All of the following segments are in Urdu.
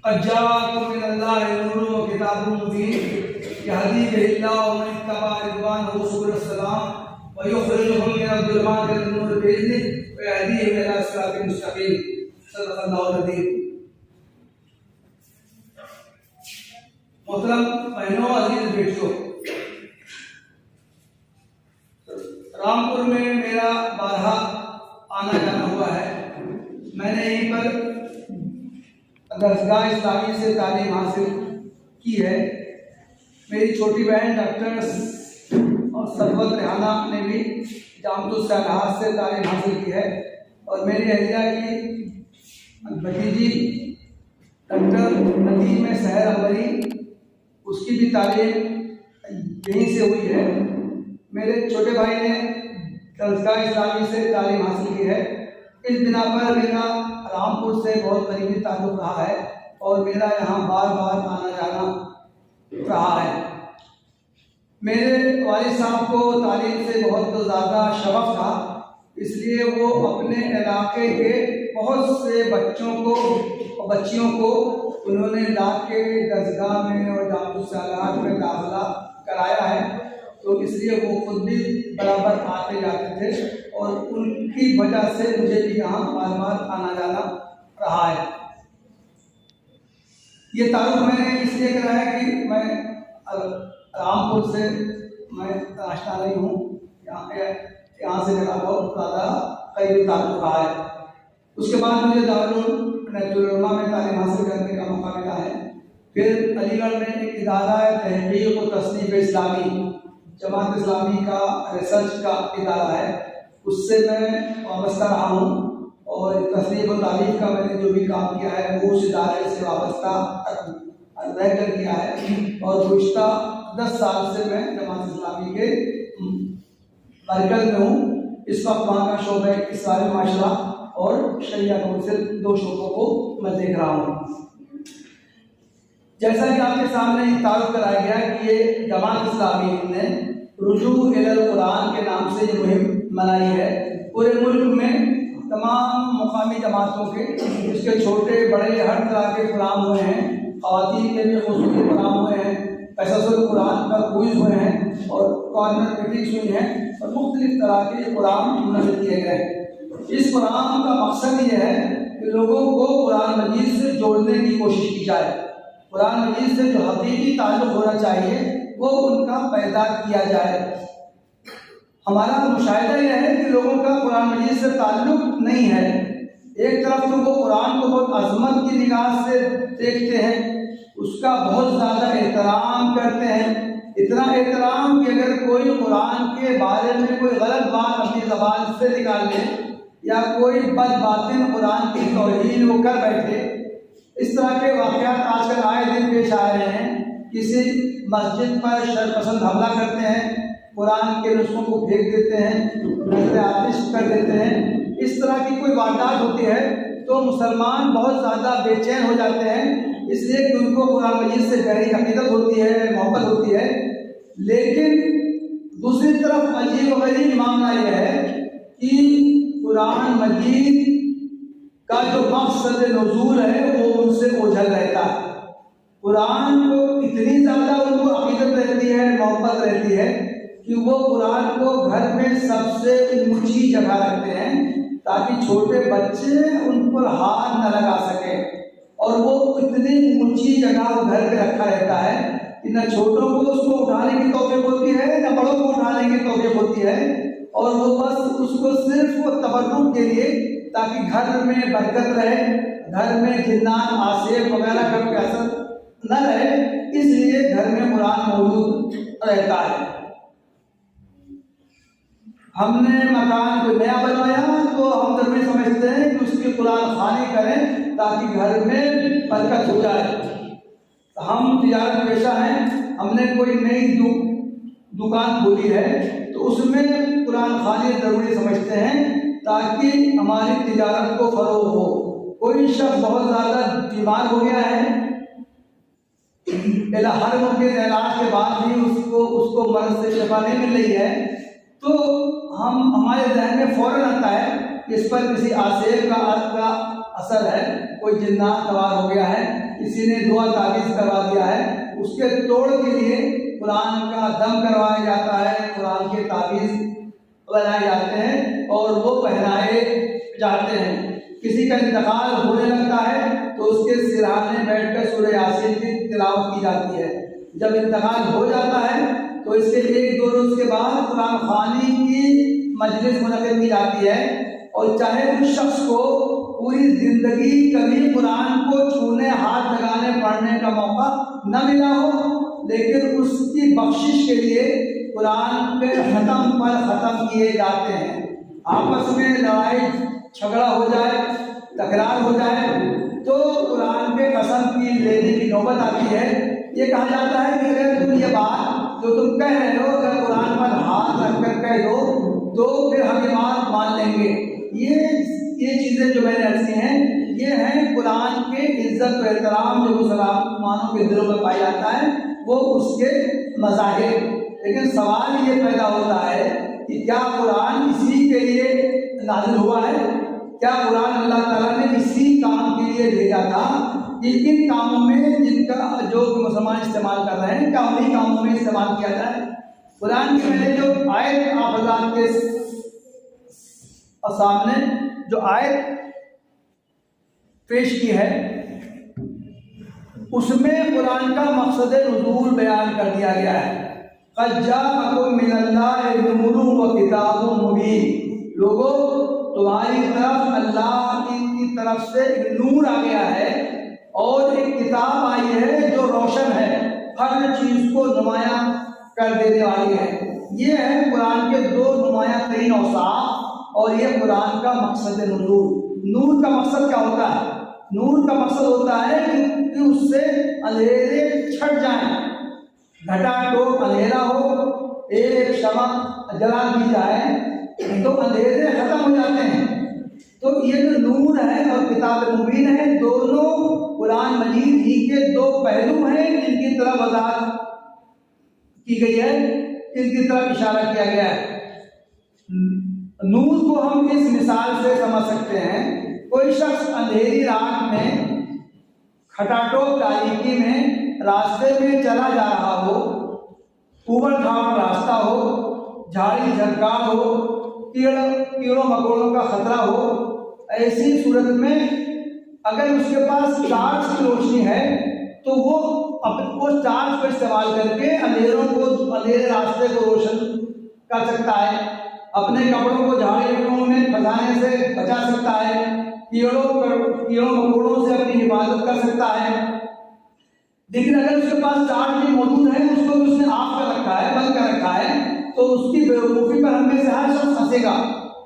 قد جاءكم من الله نور وكتاب مبين يهدي به الله من اتبع رضوانه سبل السلام ويخرجهم من الظلمات الى النور باذنه ويهديهم الى صراط مستقيم. صدق الله العظيم. محترم بہنوں، عزیز بیٹیوں، رامپور میں میرا بارہا آنا جانا ہوا ہے. میں نے یہیں پر درسگاہ اسلامی سے تعلیم حاصل کی ہے. میری چھوٹی بہن ڈاکٹر سربت ریحانہ نے بھی جامعۃ الصالحات سے تعلیم حاصل کی ہے، اور میری اہلیہ کی بھتیجی ڈاکٹر ندیم سحر انوری، اس کی بھی تعلیم یہیں سے ہوئی ہے. میرے چھوٹے بھائی نے درسگاہ اسلامی سے تعلیم حاصل کی ہے. اس بنا پر میرا رامپور سے بہت قریبی تعلق رہا ہے اور میرا یہاں بار بار آنا جانا رہا ہے. میرے والد صاحب کو تعلیم سے بہت زیادہ شغف تھا، اس لیے وہ اپنے علاقے کے بہت سے بچوں کو اور بچیوں کو انہوں نے لا کے درسگاہ میں اور جامعۃ الصالحات میں داخلہ کرایا ہے. تو اس لیے وہ خود بھی برابر آتے جاتے تھے اور ان کی وجہ سے مجھے بھی یہاں بار بار آنا جانا رہا ہے. یہ تعلق میں نے اس لیے کرا ہے کہ میں رامپور سے میں آشنا نہیں ہوں، یہاں سے میرا بہت زیادہ قریبی تعلق رہا ہے. اس کے بعد مجھے دارالعلوم میں تعلیم حاصل کرنے کا موقع ملا ہے. پھر علی گڑھ میں ایک ادارہ ہے تحقیق و تصنیف اسلامی، جماعت اسلامی کا ریسرچ کا ادارہ ہے، اس سے میں وابستہ رہا ہوں، اور تصنیف و تعلیف کا میں نے جو بھی کام کیا ہے وہ اس ادارے سے وابستہ رہ کر کیا ہے. اور گزشتہ 10 سال سے میں جماعت اسلامی کے مرکز میں ہوں. اس وقت وہاں کا شعبہ اصلاح معاشرہ اور شریعہ کونسل 2 شعبوں کو میں دیکھ رہا ہوں. جیسا کہ آپ کے سامنے تعارف کرایا گیا کہ یہ جماعت اسلامی نے رجوع الی القرآن کے نام سے یہ مہم منائی ہے. پورے ملک میں تمام مقامی جماعتوں کے اس کے چھوٹے بڑے ہر طرح کے پروگرام ہوئے ہیں. خواتین کے بھی خصوصی پروگرام ہوئے ہیں، قصص القرآن پر کوئز ہوئے ہیں اور کارنر میٹنگس ہوئی ہیں، اور مختلف طرح کے پروگرام منعقد کیے گئے. اس پروگرام کا مقصد یہ ہے کہ لوگوں کو قرآن مجید سے جوڑنے کی کوشش کی جائے. قرآن مجید سے جو حقیقی تعلق ہونا چاہیے وہ ان کا پیدا کیا جائے. ہمارا مشاہدہ یہ ہے کہ لوگوں کا قرآن مجید سے تعلق نہیں ہے. ایک طرف تو وہ قرآن کو بہت عظمت کی نگاہ سے دیکھتے ہیں، اس کا بہت زیادہ احترام کرتے ہیں، اتنا احترام کہ اگر کوئی قرآن کے بارے میں کوئی غلط بات اپنی زبان سے نکال لے یا کوئی بد باطن قرآن کی توہین وہ کر بیٹھے. اس طرح کے واقعات آج کل آئے دن پیش آ رہے ہیں. کسی مسجد پر شر پسند حملہ کرتے ہیں، قرآن کے نسخوں کو پھینک دیتے ہیں، نظر آتش کر دیتے ہیں. اس طرح کی کوئی واردات ہوتی ہے تو مسلمان بہت زیادہ بے چین ہو جاتے ہیں، اس لیے کہ ان کو قرآن مجید سے گہری عقیدت ہوتی ہے، محبت ہوتی ہے. لیکن دوسری طرف عجیب و غریب معاملہ یہ ہے کہ قرآن مجید کا جو مقصد نزول ہے وہ ان سے اوجھل رہتا ہے. قرآن کو اتنی زیادہ ان کو عقیدت رہتی ہے، محبت رہتی ہے کہ وہ قرآن کو گھر میں سب سے اونچی جگہ رکھتے ہیں تاکہ چھوٹے بچے ان پر ہاتھ نہ لگا سکیں. اور وہ اتنی اونچی جگہ وہ گھر پہ رکھا رہتا ہے کہ نہ چھوٹوں کو اس کو اٹھانے کی توفیق ہوتی ہے نہ بڑوں کو اٹھانے کی توفیق ہوتی ہے. اور وہ بس اس کو صرف وہ تبرک کے لیے تاکہ گھر میں برکت رہے، گھر میں جنات آصف وغیرہ کا کوئی اثر نہ رہے، اس لیے گھر میں قرآن موجود رہتا ہے. ہم نے مکان کو نیا بنوایا تو ہم گھر میں سمجھتے ہیں کہ اس کی قرآن خوانی کریں تاکہ گھر میں برکت ہو جائے. ہم تجارت پیشہ ہیں، ہم نے کوئی نئی دکان کھولی ہے تو اس میں قرآن خوانی ضروری سمجھتے ہیں تاکہ ہماری تجارت کو فروغ ہو. کوئی شخص بہت زیادہ بیمار ہو گیا ہے، ہر ممکن علاج کے بعد بھی اس کو مرض سے شفا نہیں مل رہی ہے، تو ہمارے ذہن میں فوراً آتا ہے کہ اس پر کسی آصف کا اثر ہے، کوئی جنات سوار ہو گیا ہے، کسی نے دعا تعویذ کروا دیا ہے، اس کے توڑ کے لیے قرآن کا دم کروایا جاتا ہے، قرآن کے تعویذ بنائے جاتے ہیں اور وہ پہنائے جاتے ہیں۔ کسی کا انتقال ہونے لگتا ہے تو اس کے سرہانے بیٹھ کر سورہ یاسین کی تلاوت کی جاتی ہے۔ جب انتقال ہو جاتا ہے تو اس کے 1-2 روز کے بعد قرآن خوانی کی مجلس منعقد کی جاتی ہے، اور چاہے اس شخص کو پوری زندگی کبھی قرآن کو چھونے، ہاتھ لگانے، پڑھنے کا موقع نہ ملا ہو، لیکن اس کی بخشش کے لیے قرآن کے ختم پر ختم کیے جاتے ہیں۔ آپس میں لڑائی جھگڑا ہو جائے، تکرار ہو جائے تو قرآن کے قسم کی لینے کی نوبت آتی ہے۔ یہ کہا جاتا ہے کہ اگر تم یہ بات جو تم کہہ رہے ہو اگر قرآن پر ہاتھ رکھ کر کہہ دو تو پھر ہم یہ بات مان لیں گے۔ یہ چیزیں جو میں نے عرض کی ہیں یہ ہیں قرآن کے عزت و احترام جو مسلمانوں کے دلوں میں پایا جاتا ہے، وہ اس کے مظاہر۔ لیکن سوال یہ پیدا ہوتا ہے کہ کیا قرآن اسی کے لیے نازل ہوا ہے؟ کیا قرآن اللہ تعالیٰ نے اسی کام کے لیے بھیجا تھا کہ ان کاموں میں جن کا جو مسلمان استعمال کر رہے ہیں کیا انہیں کاموں میں استعمال کیا جائے؟ قرآن کی میں نے جو آیت آپ حضرات کے سامنے جو آیت پیش کی ہے اس میں قرآن کا مقصد نزول بیان کر دیا گیا ہے۔ قد جاءکم من اللہ نور و کتاب مبین، لوگوں تمہاری طرف اللہ کی طرف سے ایک نور آ گیا ہے اور ایک کتاب آئی ہے جو روشن ہے، ہر چیز کو نمایاں کر دینے والی ہے۔ یہ ہے قرآن کے 2 نمایاں ترین اوصاف، اور یہ قرآن کا مقصد نزول۔ نور کا مقصد کیا ہوتا ہے؟ نور کا مقصد ہوتا ہے کہ اس سے اندھیرے چھٹ جائیں، گھٹا ٹوپ اندھیرا ہو، ایک شمع جلا دی جائے تو اندھیرے ختم ہو جاتے ہیں۔ تو یہ جو نور ہے اور کتاب مبین ہے، دونوں قرآن مجید ہی کے 2 پہلو ہیں جن کی طرف وضاحت کی گئی ہے، ان کی طرف اشارہ کیا گیا ہے۔ نور کو ہم اس مثال سے سمجھ سکتے ہیں، کوئی شخص اندھیری رات میں کھٹاٹوپ تاریکی میں راستے میں چلا جا رہا ہو، اوبڑ کھابڑ راستہ ہو، جھاڑی جھنکار ہو، کیڑوں مکوڑوں کا خطرہ ہو، ایسی صورت میں اگر اس کے پاس ٹارچ کی روشنی ہے تو وہ اس ٹارچ کو استعمال کر کے اندھیرے راستے کو روشن کر سکتا ہے، اپنے کپڑوں کو جھاڑیوں میں پھنسانے سے بچا سکتا ہے، کیڑوں مکوڑوں سے اپنی حفاظت کر سکتا ہے۔ لیکن اگر اس کے پاس ٹارچ بھی موجود ہے، اس کو بھی اس نے آف کر رکھا ہے، بند کر رکھا ہے، تو اس کی بیوقوفی پر ہم میں سے ہر شخص ہنسے گا۔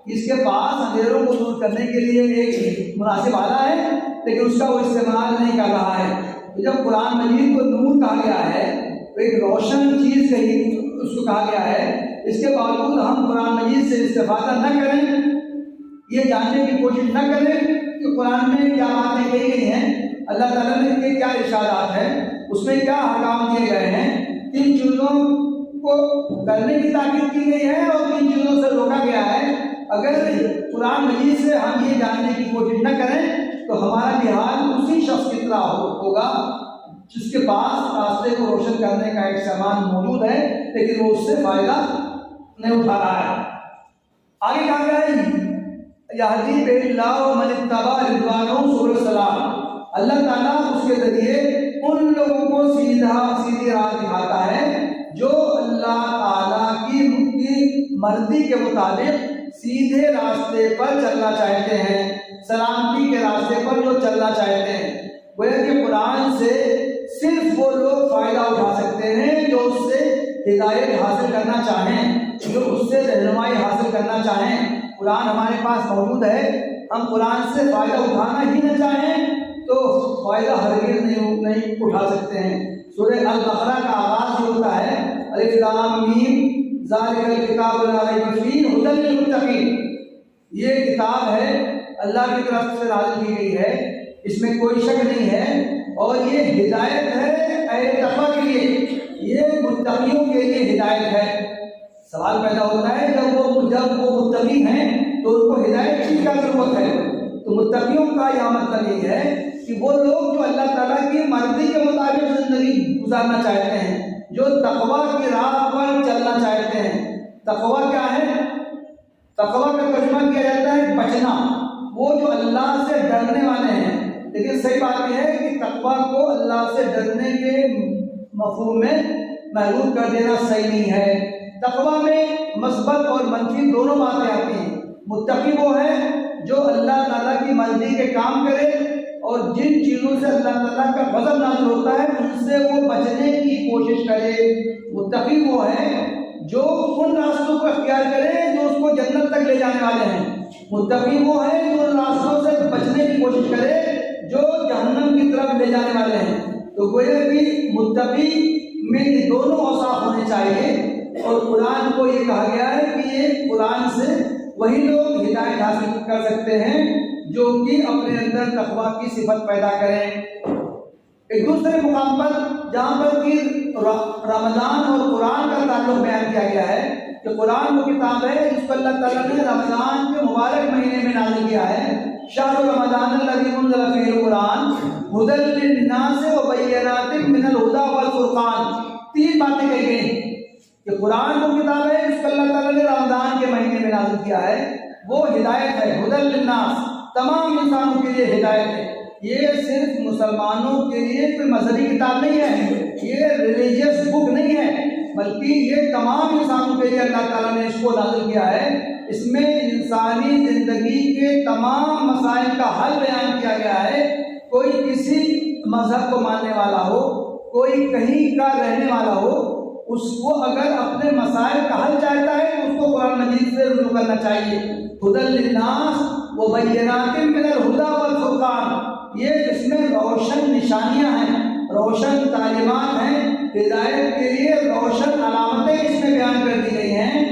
اس کے پاس اندھیروں کو دور کرنے کے لیے ایک مناسب آلہ ہے لیکن اس کا وہ استعمال نہیں کر رہا ہے۔ تو جب قرآن مجید کو نور کہا گیا ہے تو ایک روشن چیز اس کو کہا گیا ہے، اس کے باوجود ہم قرآن مجید سے استفادہ نہ کریں، یہ جاننے کی کوشش نہ کریں کہ قرآن میں کیا باتیں کہی گئی ہیں، اللہ تعالیٰ نے کے کیا ارشادات ہیں، اس میں کیا احکام دیے گئے ہیں، کن چیزوں کو کرنے کی تاکید کی گئی ہے اور کن چیزوں سے روکا گیا ہے۔ اگر قرآن مجید سے ہم یہ جاننے کی کوشش نہ کریں تو ہمارا بھی حال اسی شخص کی طرح ہوگا جس کے پاس راستے کو روشن کرنے کا ایک سامان موجود ہے لیکن وہ اس سے فائدہ نہیں اٹھا رہا ہے۔ آگے کہا گیا ہے یہدی بہ اللہ من اتبع رضوانہ سبل السلام، اللہ تعالیٰ اس کے ذریعے ان لوگوں کو سیدھی راہ دکھاتا ہے جو اللہ تعالیٰ کی مرضی کے مطابق سیدھے راستے پر چلنا چاہتے ہیں، سلامتی کے راستے پر جو چلنا چاہتے ہیں۔ گویا کہ قرآن سے صرف وہ لوگ فائدہ اٹھا سکتے ہیں جو اس سے ہدایت حاصل کرنا چاہیں، جو اس سے رہنمائی حاصل کرنا چاہیں۔ قرآن ہمارے پاس موجود ہے، ہم قرآن سے فائدہ اٹھانا ہی نہ چاہیں تو فائدہ ہرگز نہیں اٹھا سکتے ہیں۔ سورہ البقرہ کا آغاز جو ہوتا ہے الف لام میم ذالک الکتاب لا ریب فیہ ھدی للمتقین، یہ کتاب ہے اللہ کی طرف سے نازل کی گئی ہے، اس میں کوئی شک نہیں ہے اور یہ ہدایت ہے اہل تقویٰ کے لیے، یہ متقیوں کے لیے ہدایت ہے۔ سوال پیدا ہوتا ہے جب وہ متقی ہیں تو ان کو ہدایت کی کیا ضرورت ہے؟ تو متقیوں کا یہ مطلب یہ ہے کہ وہ لوگ جو اللہ تعالیٰ کی گزارنا چاہتے ہیں، جو تقویٰ کی راہ پر چلنا چاہتے ہیں۔ تقویٰ کیا ہے؟ تقویٰ کا ترجمہ کیا جاتا ہے بچنا، وہ جو اللہ سے ڈرنے والے ہیں۔ لیکن صحیح بات یہ ہے کہ تقویٰ کو اللہ سے ڈرنے کے مفہوم میں محدود کر دینا صحیح نہیں ہے۔ تقویٰ میں مثبت اور منفی دونوں باتیں آتی ہیں۔ متقی وہ ہے جو اللہ تعالیٰ کی مرضی کے کام کرے اور جن چیزوں سے اللہ تعالیٰ کا غضب نازل ہوتا ہے ان سے وہ بچنے کی کوشش کرے۔ متقی وہ ہے جو ان راستوں کو اختیار کرے جو اس کو جنت تک لے جانے والے ہیں۔ متقی وہ ہے جو ان راستوں سے بچنے کی کوشش کرے جو جہنم کی طرف لے جانے والے ہیں۔ تو گویا کہ متقی میں یہ دونوں اوصاف ہونے چاہیے، اور قرآن کو یہ کہا گیا ہے کہ یہ قرآن سے وہی لوگ ہدایت حاصل کر سکتے ہیں جو کہ اپنے اندر تقویٰ کی صفت پیدا کریں۔ ایک دوسرے مقام پر جہاں پر کہ رمضان اور قرآن کا تعلق بیان کیا گیا ہے کہ قرآن وہ کتاب ہے جس کو اللہ تعالیٰ نے رمضان کے مبارک مہینے میں نازل کیا ہے۔ شہر رمضان الذی انزل فیہ القرآن ھدی للناس وبینات من الھدی والفرقان، تین باتیں کہی گئی کہ قرآن وہ کتاب ہے جس کو اللہ تعالیٰ نے رمضان کے مہینے میں نازل کیا ہے، وہ ہدایت ہے، ھدی للناس، تمام انسانوں کے لیے ہدایت ہے۔ یہ صرف مسلمانوں کے لیے کوئی مذہبی کتاب نہیں ہے، یہ ریلیجیس بک نہیں ہے، بلکہ یہ تمام انسانوں کے لیے اللہ تعالیٰ نے اس کو نازل کیا ہے۔ اس میں انسانی زندگی کے تمام مسائل کا حل بیان کیا گیا ہے۔ کوئی کسی مذہب کو ماننے والا ہو، کوئی کہیں کا رہنے والا ہو، اس کو اگر اپنے مسائل کا حل چاہتا ہے تو اس کو قرآن مجید سے رجوع کرنا چاہیے۔ ھدی للناس وبینات من الھدی والفرقان، یہ اس میں روشن نشانیاں ہیں، روشن تعلیمات ہیں، ہدایت کے لیے روشن علامتیں اس میں بیان کر دی گئی ہیں۔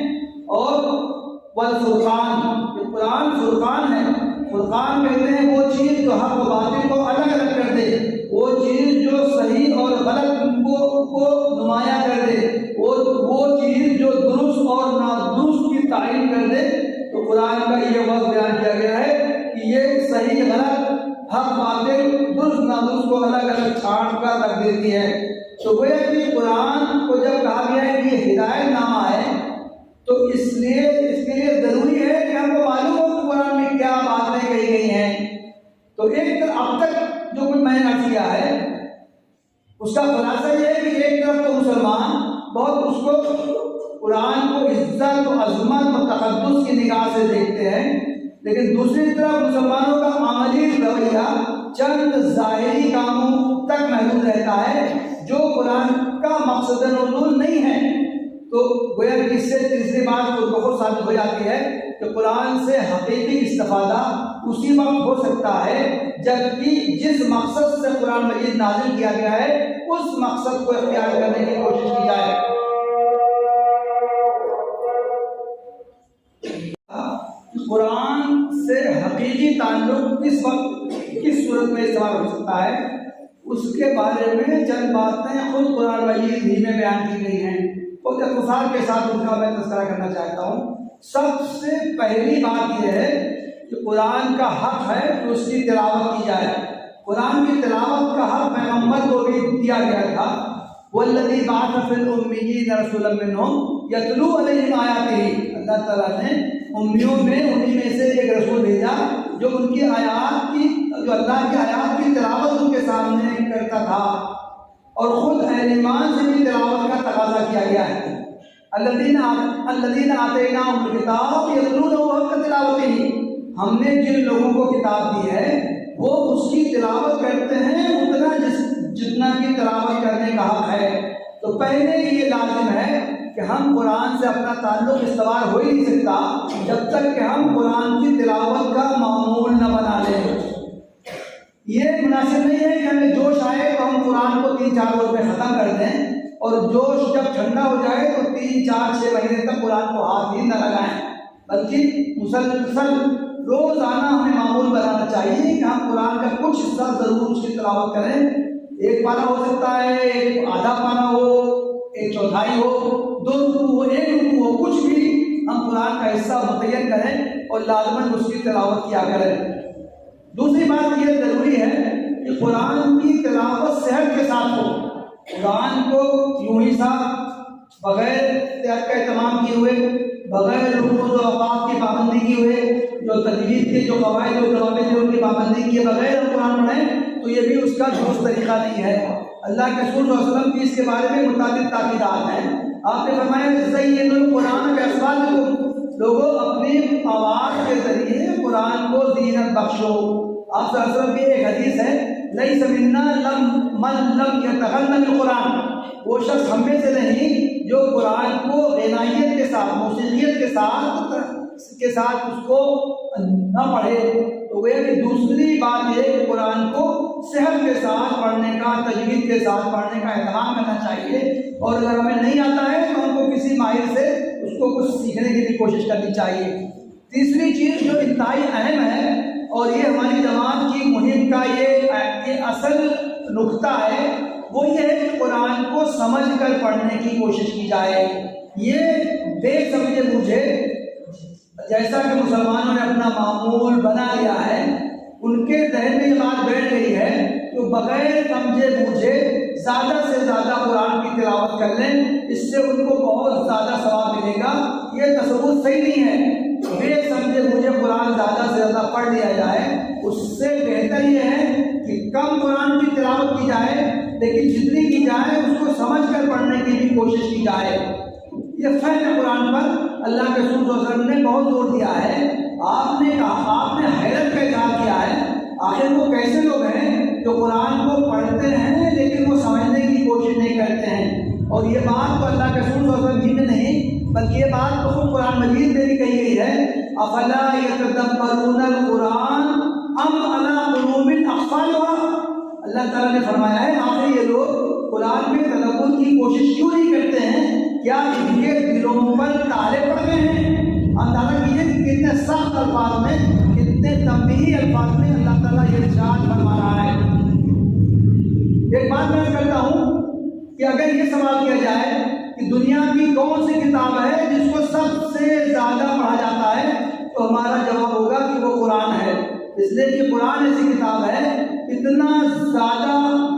اور والفرقان، یہ قرآن فرقان ہے۔ فرقان کہتے ہیں وہ چیز جو حق و باطل کو الگ الگ کر دے، وہ چیز جو صحیح اور غلط کو نمایاں کر دے، وہ چیز جو درست اور نادرست کی تعین کر دے۔ تو قرآن کا یہ وقت بیان کیا گیا ہے کہ یہ صحیح غلط، حق باطل، درست نادرست کو الگ الگ چھانٹ کر رکھ دیتی ہے۔ تو گویا کہ قرآن کو جب کہا گیا ہے کہ یہ ہدایت نامہ ہے تو اس کے لیے ضروری ہے کہ ہم کو معلوم ہو کہ قرآن میں کیا باتیں کہی گئی ہیں۔ تو ایک طرف اب تک جو کچھ میں نے عرض کیا ہے اس کا خلاصہ یہ ہے کہ ایک طرف تو مسلمان بہت اس کو قرآن کو عزت و عظمت و تقدس کی نگاہ سے دیکھتے ہیں، لیکن دوسری طرف مسلمانوں کا عملی رویہ چند ظاہری کاموں تک محدود رہتا ہے جو قرآن کا مقصد نزول نہیں ہے۔ تو گویا کہ اس سے تیسری بات تو بہت ثابت ہو جاتی ہے کہ قرآن سے حقیقی استفادہ اسی وقت ہو سکتا ہے جبکہ جس مقصد سے قرآن مجید نازل کیا گیا ہے اس مقصد کو اختیار کرنے کی کوشش کی جائے۔ قرآن سے حقیقی تعلق کس وقت کس صورت میں استعمال ہو سکتا ہے اس کے بارے میں چند باتیں خود قرآن مجید ہی میں بیان کی گئی ہیں، اور اختصار کے ساتھ ان کا میں تذکرہ کرنا چاہتا ہوں۔ سب سے پہلی بات یہ ہے کہ قرآن کا حق ہے کہ اس کی تلاوت کی جائے۔ قرآن کی تلاوت کا حق پیغمبر کو بھی دیا گیا تھا۔ والذی بعث فی الامیین رسولا منہم یتلو علیہم آیاتہ، اللہ تعالیٰ نے امیوں میں انہی میں سے ایک رسول بھیجا جو ان کی آیات کی جو اللہ کی آیات کی تلاوت ان کے سامنے کرتا تھا، اور خود اہل ایمان سے بھی تلاوت کا تقاضا کیا گیا ہے۔ الذین آتیناہم الکتاب یتلونہ حق تلاوتہ، ہم نے جن لوگوں کو کتاب دی ہے وہ اس کی تلاوت کرتے ہیں اتنا جتنا کی تلاوت کرنے کا حق ہے۔ تو پہلے یہ لازم ہے کہ ہم قرآن سے اپنا تعلق استوار ہو ہی نہیں سکتا جب تک کہ ہم قرآن کی تلاوت کا معمول نہ بنا لیں۔ یہ مناسب نہیں ہے کہ ہمیں جوش آئے تو ہم قرآن کو 3-4 روز میں ختم کر دیں، اور جوش جب ٹھنڈا ہو جائے تو 3-4-6 مہینے تک قرآن کو ہاتھ ہی نہ لگائیں، بلکہ مسلسل روزانہ ہمیں معمول بنانا چاہیے کہ ہم قرآن کا کچھ حصہ ضرور اس کی تلاوت کریں۔ ایک پارہ ہو سکتا ہے، ایک آدھا پارہ ہو، ایک چوتھائی ہو، 2 رکوع ہو، 1 رکوع ہو، کچھ بھی ہم قرآن کا حصہ متعین کریں اور لازماً اس کی تلاوت کیا کریں۔ دوسری بات یہ ضروری ہے کہ قرآن کی تلاوت صحت کے ساتھ ہو۔ قرآن تجوید کے جو قواعد و ضوابط ہیں ان کی پابندی کیے بغیر ہم قرآن پڑھیں تو یہ بھی اس کا درست طریقہ نہیں ہے۔ اللہ کے رسول صلی اللہ علیہ وسلم کی اس کے بارے میں متعدد تاکیدات ہیں۔ آپ نے فرمایا زین القرآن باصواتکم، لوگوں اپنی آواز کے ذریعے قرآن کو زینت بخشو۔ آپ صلی اللہ علیہ وسلم کی ایک حدیث ہے لیس منا من لم یتغن بالقرآن، وہ شخص ہم میں سے نہیں جو قرآن کو غنائیت کے ساتھ، موسیقیت کے ساتھ اس کو نہ پڑھے۔ تو وہ کہ دوسری بات یہ کہ قرآن کو صحت کے ساتھ پڑھنے کا، تجوید کے ساتھ پڑھنے کا اہتمام کرنا چاہیے، اور اگر ہمیں نہیں آتا ہے تو ہم کو کسی ماہر سے اس کو کچھ سیکھنے کی بھی کوشش کرنی چاہیے۔ تیسری چیز جو انتہائی اہم ہے اور یہ ہماری جماعت کی مہم کا یہ اصل نقطہ ہے، وہ یہ ہے کہ قرآن کو سمجھ کر پڑھنے کی کوشش کی جائے۔ یہ بے سمجھے مجھے جیسا کہ مسلمانوں نے اپنا معمول بنا لیا ہے، ان کے ذہن میں یہ بات بیٹھ گئی ہے کہ بغیر سمجھے مجھے زیادہ سے زیادہ قرآن کی تلاوت کر لیں، اس سے ان کو بہت زیادہ ثواب ملے گا۔ یہ تصور صحیح نہیں ہے۔ بے سمجھے مجھے قرآن زیادہ سے زیادہ پڑھ لیا جائے، اس سے بہتر یہ ہے کہ کم قرآن کی تلاوت کی جائے لیکن جتنی کی جائے اس کو سمجھ کر پڑھنے کی بھی کوشش کی جائے۔ یہ فہم قرآن پر اللہ کے رسول صلی اللہ علیہ وسلم نے بہت زور دیا ہے۔ آپ نے حیرت کا اظہار کیا ہے، آخر وہ کیسے لوگ ہیں جو قرآن کو پڑھتے ہیں لیکن وہ سمجھنے کی کوشش نہیں کرتے ہیں؟ اور یہ بات تو اللہ کے رسول صلی اللہ علیہ وسلم ہی میں نہیں بلکہ یہ بات تو خود قرآن مجید میں بھی کہی گئی ہے، افلا یتدبرون القرآن ام علی قلوب اقفالها۔ اللہ تعالیٰ نے فرمایا ہے آخر یہ لوگ قرآن میں تدبر کی کوشش کیوں نہیں کرتے ہیں؟ کیا ان کے دلوں پر تالے پڑ گئے ہیں؟ اندازہ کیجیے کہ کتنے سخت الفاظ میں، کتنے تنبیہی الفاظ میں اللہ تعالیٰ یہ ارشاد فرما رہا ہے۔ ایک بات میں کرتا ہوں کہ اگر یہ سوال کیا جائے کہ دنیا کی کون سی کتاب ہے جس کو سب سے زیادہ پڑھا جاتا ہے تو ہمارا جواب ہوگا کہ وہ قرآن ہے، اس لیے کہ قرآن ایسی کتاب ہے اتنا زیادہ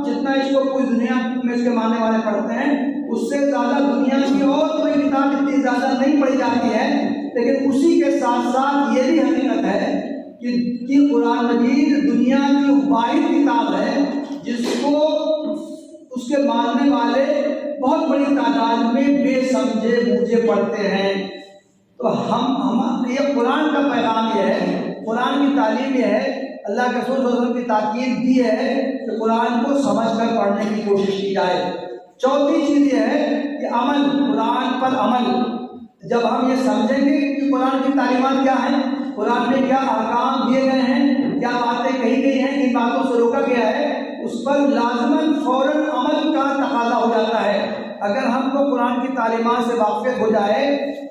جتنا اس کو کوئی دنیا میں اس کے ماننے والے پڑھتے ہیں اس سے زیادہ دنیا کی اور کوئی کتاب اتنی زیادہ نہیں پڑھی جاتی ہے، لیکن اسی کے ساتھ ساتھ یہ بھی حقیقت ہے کہ قرآن مجید دنیا کی واحد کتاب ہے جس کو اس کے ماننے والے بہت بڑی تعداد میں بے سمجھے بوجھے پڑھتے ہیں۔ تو ہم یہ قرآن کا پیغام یہ ہے، قرآن کی تعلیم یہ ہے، اللہ کے رسول صلی اللہ علیہ وسلم کی تاکید دی ہے کہ قرآن کو سمجھ کر پڑھنے کی کوشش کی جائے۔ چوتھی چیز یہ ہے کہ عمل، قرآن پر عمل۔ جب ہم یہ سمجھیں گے کہ قرآن کی تعلیمات کیا ہیں، قرآن میں کیا احکام دیے گئے ہیں، کیا باتیں کہی گئی ہیں، کن باتوں سے روکا گیا ہے، اس پر لازماً فوراً عمل کا تقاضا ہو جاتا ہے۔ اگر ہم کو قرآن کی تعلیمات سے واقفیت ہو جائے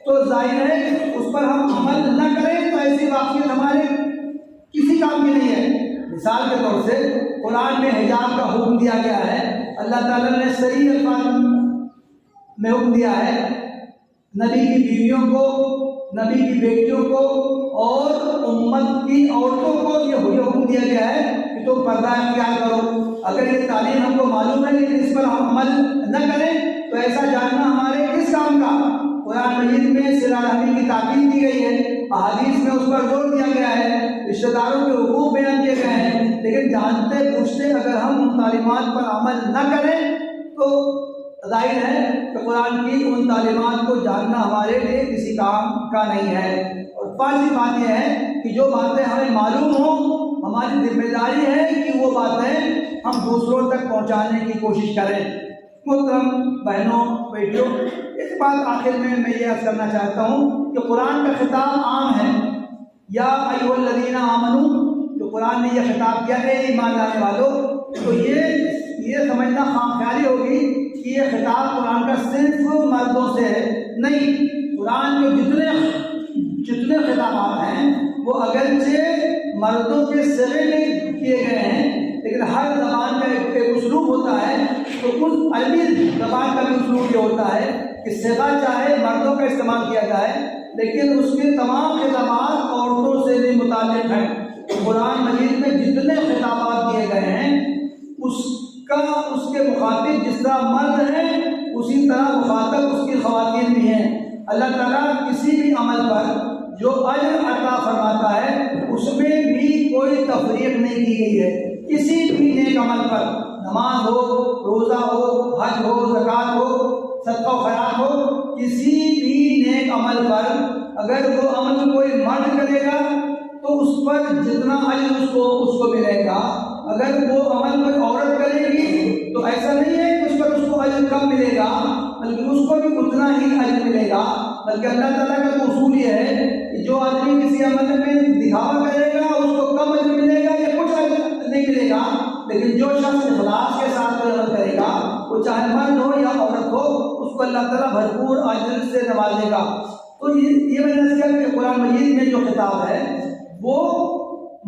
تو ظاہر ہے اس پر ہم عمل نہ کریں تو ایسی واقفیت ہمارے کسی کام کی نہیں ہے۔ مثال کے طور سے قرآن میں حجاب کا حکم دیا گیا ہے، اللہ تعالیٰ نے صریح الفاظ میں حکم دیا ہے، نبی کی بیویوں کو، نبی کی بیٹیوں کو اور امت کی عورتوں کو یہ حکم دیا گیا ہے کہ تم پردہ اختیار کرو۔ اگر یہ تعلیم ہم کو معلوم ہے لیکن اس پر ہم عمل نہ کریں تو ایسا جاننا ہمارے کس کام کا؟ قرآن مجید میں صلہ رحمی کی تاکید دی گئی ہے، احادیث میں اس پر زور دیا گیا ہے، رشتہ داروں کے حقوق بیان کیے گئے ہیں، لیکن جانتے پوچھتے اگر ہم ان تعلیمات پر عمل نہ کریں تو ظاہر ہے کہ قرآن کی ان تعلیمات کو جاننا ہمارے لیے کسی کام کا نہیں ہے۔ اور پانچویں بات یہ ہے کہ جو باتیں ہمیں معلوم ہوں ہماری ذمہ داری ہے کہ وہ باتیں ہم دوسروں تک پہنچانے کی کوشش کریں۔ محترم بہنوں بیٹیوں، ایک بات آخر میں یہ عرض کرنا چاہتا ہوں کہ قرآن کا خطاب عام ہے، یا ایھا الذین آمنوا، جو قرآن نے یہ خطاب کیا ہے ایمان لانے والوں، تو یہ سمجھنا خام خیالی ہوگی کہ یہ خطاب قرآن کا صرف مردوں سے ہے، نہیں۔ قرآن کے جتنے خطابات ہیں وہ اگرچہ مردوں کے صیغے میں کیے گئے ہیں لیکن ہر زبان کا ایک اسلوب ہوتا ہے، تو اس عربی زبان کا بھی اسلوب یہ ہوتا ہے کہ صیغہ چاہے مردوں کا استعمال کیا جائے لیکن اس کے تمام خطابات عورتوں سے بھی متعلق ہیں۔ قرآن مجید میں جتنے خطابات دیے گئے ہیں اس کے مخاطب جس طرح مرد ہیں اسی طرح مخاطب اس کی خواتین بھی ہیں۔ اللہ تعالیٰ کسی بھی عمل پر جو اجر عطا فرماتا ہے اس میں بھی کوئی تفریق نہیں کی گئی ہے۔ کسی بھی نیک عمل پر، نماز ہو، روزہ ہو، حج ہو، زکوٰۃ ہو، صدقہ و خیرات ہو، کسی بھی نیک عمل پر اگر وہ عمل کوئی مرد کرے گا تو اس پر جتنا اجر اس کو ملے گا، اگر وہ عمل کوئی عورت کرے گی تو ایسا نہیں ہے کہ اس پر اس کو اجر کم ملے گا، بلکہ اس کو بھی اتنا ہی اجر ملے گا۔ بلکہ اللہ تعالیٰ کا اصول یہ ہے کہ جو آدمی کسی عمل میں دکھاوا کرے گا اس کو کم اجر ملے گا یا کچھ اجر نہیں ملے گا، لیکن جو شخص اخلاص کے ساتھ کوئی عمل کرے گا، وہ چاہے مرد ہو یا عورت ہو، اس کو اللہ تعالیٰ بھرپور اجر سے نوازے گا۔ تو یہ وجہ سے کہ قرآن مجید میں جو خطاب ہے وہ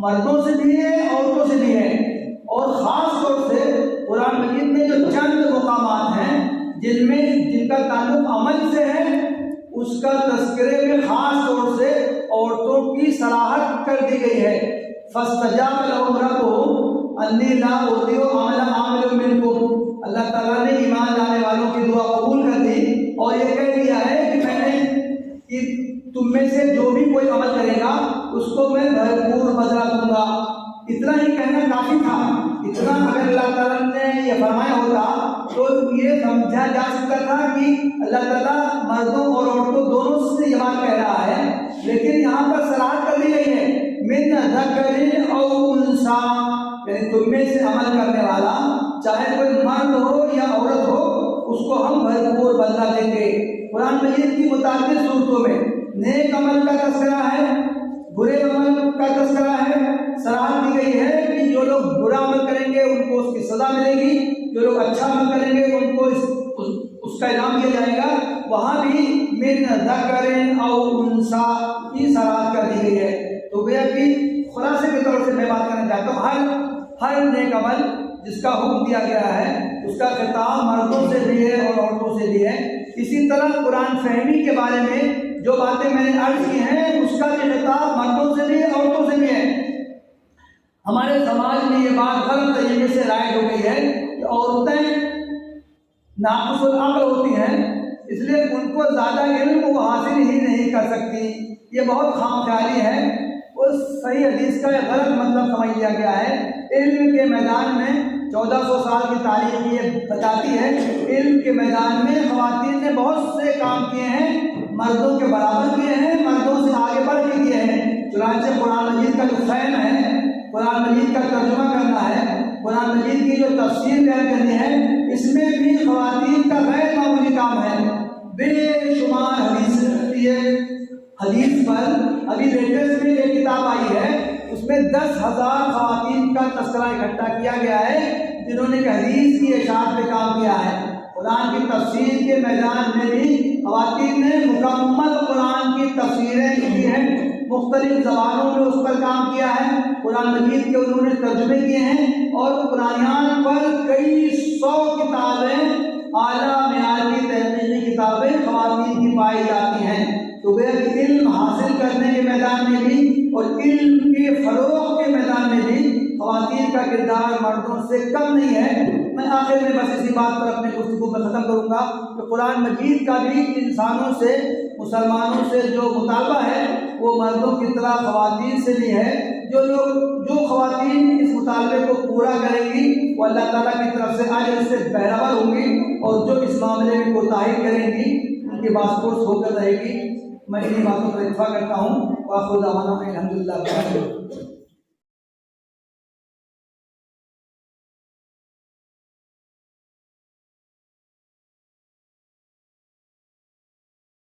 مردوں سے بھی ہے، عورتوں سے بھی ہے، اور خاص طور سے قرآن مجید میں جو چند مقامات ہیں جن کا تعلق عمل سے ہے، اس کا تذکرے میں خاص طور سے عورتوں کی صلاحت کر دی گئی ہے۔ فَاسْتَجَابَ لَهُمْ رَبُّهُمْ أَنِّي لَا أُضِيعُ عَمَلَ عَامِلٍ مِّنكُمْ، اللہ تعالیٰ نے ایمان لانے والوں کی دعا قبول کر دی اور یہ کہہ دیا ہے کہ میں نے کہ تم میں سے جو بھی کوئی عمل کرے گا اس کو میں بھرپور بدلہ دوں گا۔ اتنا ہی کہنا کافی تھا۔ اتنا اگر اللہ تعالیٰ نے یہ فرمایا ہوتا تو یہ سمجھا جا سکتا تھا کہ اللہ تعالیٰ مردوں اور عورتوں دونوں سے یہ بات کہہ رہا ہے، لیکن یہاں پر صراحت کر دی گئی ہے من ذکر او انثی، یعنی تم میں سے عمل کرنے والا چاہے کوئی مرد ہو یا عورت ہو اس کو ہم بھرپور بدلہ دیں گے۔ قرآن مجید کی متعدد صورتوں میں نیک عمل کا تذکرہ ہے، برے عمل کا تذکرہ ہے، صراحت دی گئی ہے کہ جو لوگ برا عمل کریں گے ان کو اس کی سزا ملے گی، جو لوگ اچھا عمل کریں گے ان کو اس کا انعام دیا جائے گا۔ وہاں بھی من ذکر او انثی کی صراحت کر دی گئی ہے۔ تو گویا کہ خلاصے کے طور سے میں بات کرنا چاہتا ہوں، ہر نیک عمل جس کا حکم دیا گیا ہے اس کا خطاب مردوں سے بھی ہے اور عورتوں سے بھی ہے۔ اسی طرح قرآن فہمی کے بارے میں جو باتیں میں نے عرض کی ہیں اس کا بھی خطاب مردوں سے بھی ہے، عورتوں سے بھی ہے۔ ہمارے سماج میں یہ بات غلط طریقے سے رائج ہو گئی ہے کہ عورتیں ناقص العقل ہوتی ہیں، اس لیے ان کو زیادہ علم وہ حاصل ہی نہیں کر سکتی۔ یہ بہت خام خیالی ہے، اس صحیح حدیث کا غلط مطلب سمجھ لیا گیا ہے۔ علم کے میدان میں 1400 سال کی تاریخ یہ بتاتی ہے کہ علم کے میدان میں خواتین نے بہت سے کام کیے ہیں، مردوں کے برابر کیے ہیں، مردوں سے آگے بڑھ کے کیے ہیں۔ چنانچہ قرآن مجید کا جو فہم ہے، قرآن مجید کا ترجمہ کرنا ہے، قرآن مجید کی جو تفسیر بیان کرنی ہے، اس میں بھی خواتین کا غیر معمولی کام ہے۔ بے شمار حدیث پر ابھی لیٹسٹ میں ایک کتاب آئی ہے، اس میں 10,000 خواتین کا تذکرہ اکٹھا کیا گیا ہے جنہوں نے حدیث کی اشاعت پہ کام کیا ہے۔ قرآن کی تفسیر کے میدان میں بھی خواتین نے مکمل قرآن کی تفسیریں کی ہیں، مختلف زبانوں میں اس پر کام کیا ہے، قرآن مجید کے انہوں نے ترجمے کیے ہیں، اور قرآنیات پر کئی 100 کتابیں اعلیٰ معیار کی تحقیقی کتابیں خواتین کی پائی جاتی ہیں۔ تو گویا کہ علم حاصل کرنے کے میدان میں بھی اور علم کے فروغ کے میدان میں بھی خواتین کا کردار مردوں سے کم نہیں ہے۔ میں آخر میں بس اسی بات پر اپنے گفتگو میں ختم کروں گا کہ قرآن مجید کا بھی انسانوں سے، مسلمانوں سے جو مطالبہ ہے وہ مردوں کی طرح خواتین سے بھی ہے۔ جو خواتین اس مطالبے کو پورا کریں گی وہ اللہ تعالیٰ کی طرف سے اجر سے بہرور ہوں گی، اور جو اس معاملے میں کوتاہی کریں گی ان کی باسپورس ہو کر رہے گی۔ میں انہیں باتوں پر اتفاق کرتا ہوں۔ وآخر دعوانا الحمدللہ۔